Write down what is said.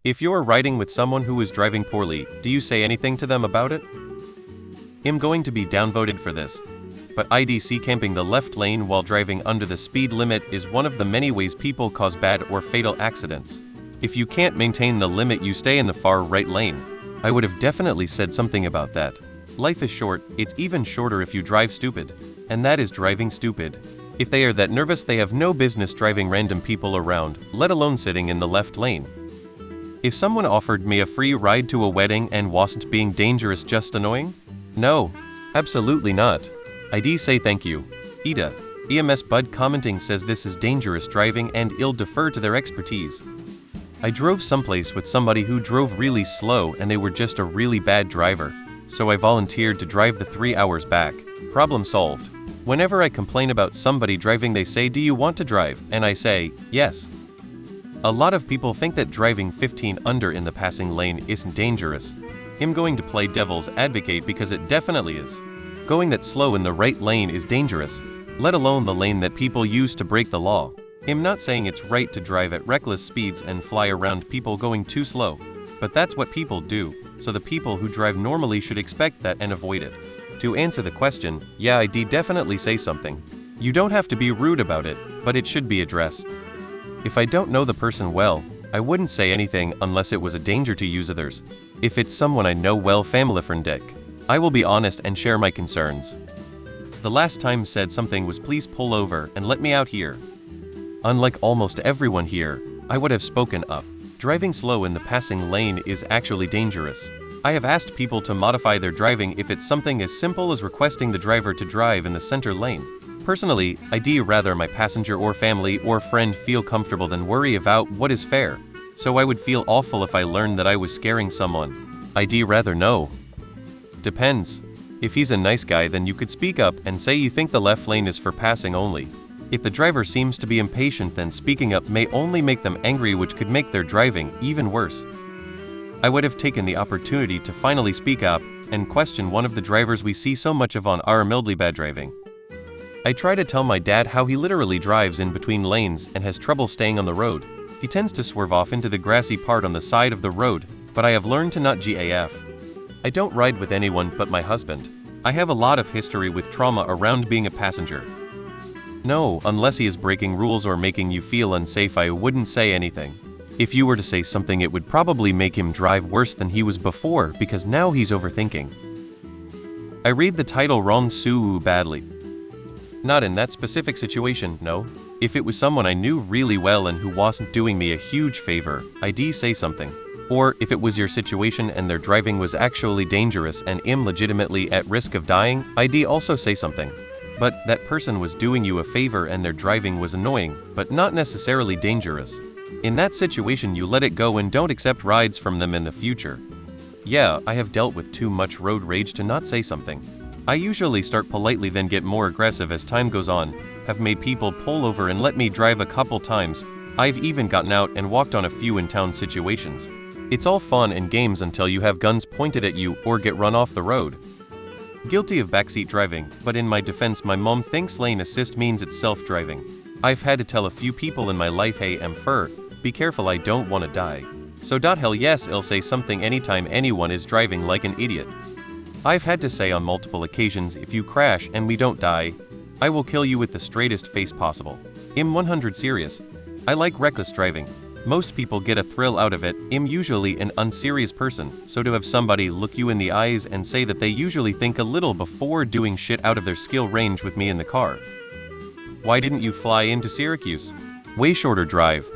If you're riding with someone who is driving poorly, do you say anything to them about it? I'm going to be downvoted for this. But IDC camping the left lane while driving under the speed limit is one of the many ways people cause bad or fatal accidents. If you can't maintain the limit, you stay in the far right lane. I would have definitely said something about that. Life is short, it's even shorter if you drive stupid. And that is driving stupid. If they are that nervous, they have no business driving random people around, let alone sitting in the left lane. If someone offered me a free ride to a wedding and wasn't being dangerous, just annoying? No, absolutely not. I'd say thank you. Ida. EMS Bud commenting says this is dangerous driving and I'll defer to their expertise. I drove someplace with somebody who drove really slow and they were just a really bad driver. So I volunteered to drive the 3 hours back. Problem solved. Whenever I complain about somebody driving, they say, "Do you want to drive?" And I say, yes. A lot of people think that driving 15 under in the passing lane isn't dangerous. I'm going to play devil's advocate because it definitely is. Going that slow in the right lane is dangerous, let alone the lane that people use to break the law. I'm not saying it's right to drive at reckless speeds and fly around people going too slow, but that's what people do, so the people who drive normally should expect that and avoid it. To answer the question, yeah, I'd definitely say something. You don't have to be rude about it, but it should be addressed. If I don't know the person well, I wouldn't say anything unless it was a danger to use others. If it's someone I know well, family friend Dick, I will be honest and share my concerns. The last time said something was, "Please pull over and let me out here." Unlike almost everyone here, I would have spoken up. Driving slow in the passing lane is actually dangerous. I have asked people to modify their driving if it's something as simple as requesting the driver to drive in the center lane. Personally, I'd rather my passenger or family or friend feel comfortable than worry about what is fair. So I would feel awful if I learned that I was scaring someone. I'd rather know. Depends. If he's a nice guy, then you could speak up and say you think the left lane is for passing only. If the driver seems to be impatient, then speaking up may only make them angry, which could make their driving even worse. I would have taken the opportunity to finally speak up and question one of the drivers we see so much of on our mildly bad driving. I try to tell my dad how he literally drives in between lanes and has trouble staying on the road. He tends to swerve off into the grassy part on the side of the road, but I have learned to not GAF. I don't ride with anyone but my husband. I have a lot of history with trauma around being a passenger. No, unless he is breaking rules or making you feel unsafe, I wouldn't say anything. If you were to say something, it would probably make him drive worse than he was before because now he's overthinking. I read the title wrong so badly. Not in that specific situation, no. If it was someone I knew really well and who wasn't doing me a huge favor, I'd say something. Or if it was your situation and their driving was actually dangerous and I'm legitimately at risk of dying, I'd also say something. But that person was doing you a favor and their driving was annoying, but not necessarily dangerous. In that situation, you let it go and don't accept rides from them in the future. Yeah, I have dealt with too much road rage to not say something. I usually start politely then get more aggressive as time goes on, have made people pull over and let me drive a couple times. I've even gotten out and walked on a few in-town situations. It's all fun and games until you have guns pointed at you or get run off the road. Guilty of backseat driving, but in my defense, my mom thinks lane assist means it's self-driving. I've had to tell a few people in my life, "Hey, be careful, I don't want to die." So hell yes, I'll say something anytime anyone is driving like an idiot. I've had to say on multiple occasions, if you crash and we don't die, I will kill you with the straightest face possible. I'm 100 serious. I like reckless driving. Most people get a thrill out of it. I'm usually an unserious person, so to have somebody look you in the eyes and say that they usually think a little before doing shit out of their skill range with me in the car. Why didn't you fly into Syracuse? Way shorter drive.